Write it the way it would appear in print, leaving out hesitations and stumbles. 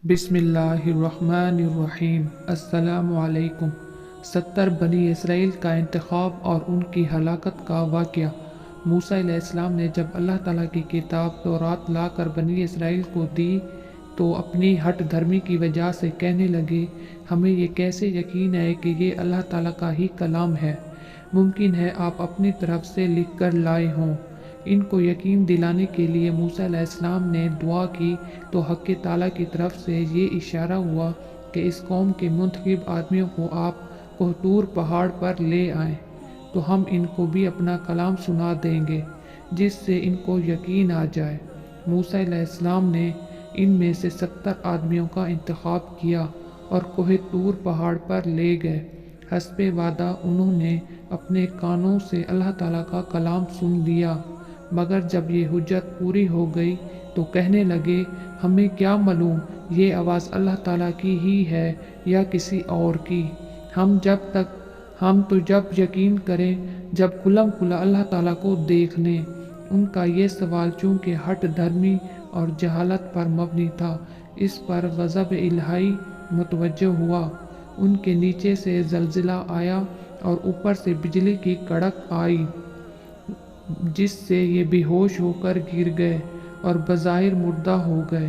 بسم اللہ الرحمن الرحیم۔ السلام علیکم۔ 70 بنی اسرائیل کا انتخاب اور ان کی ہلاکت کا واقعہ۔ موسیٰ علیہ السلام نے جب اللہ تعالیٰ کی کتاب تورات لا کر بنی اسرائیل کو دی تو اپنی ہٹ دھرمی کی وجہ سے کہنے لگے، ہمیں یہ کیسے یقین ہے کہ یہ اللہ تعالیٰ کا ہی کلام ہے؟ ممکن ہے آپ اپنی طرف سے لکھ کر لائے ہوں۔ ان کو یقین دلانے کے لیے موسیٰ علیہ السلام نے دعا کی تو حق تعالیٰ کی طرف سے یہ اشارہ ہوا کہ اس قوم کے منتخب آدمیوں کو آپ کوہ طور پہاڑ پر لے آئیں تو ہم ان کو بھی اپنا کلام سنا دیں گے جس سے ان کو یقین آ جائے۔ موسیٰ علیہ السلام نے ان میں سے 70 آدمیوں کا انتخاب کیا اور کوہ طور پہاڑ پر لے گئے۔ حسب وعدہ انہوں نے اپنے کانوں سے اللہ تعالیٰ کا کلام سن لیا، مگر جب یہ حجت پوری ہو گئی تو کہنے لگے، ہمیں کیا معلوم یہ آواز اللہ تعالیٰ کی ہی ہے یا کسی اور کی؟ ہم تو جب یقین کریں جب کھلم کھلا اللہ تعالیٰ کو دیکھ لیں۔ ان کا یہ سوال چونکہ ہٹ دھرمی اور جہالت پر مبنی تھا، اس پر غضب الہی متوجہ ہوا۔ ان کے نیچے سے زلزلہ آیا اور اوپر سے بجلی کی کڑک آئی جس سے یہ بے ہوش ہو کر گر گئے اور بظاہر مردہ ہو گئے۔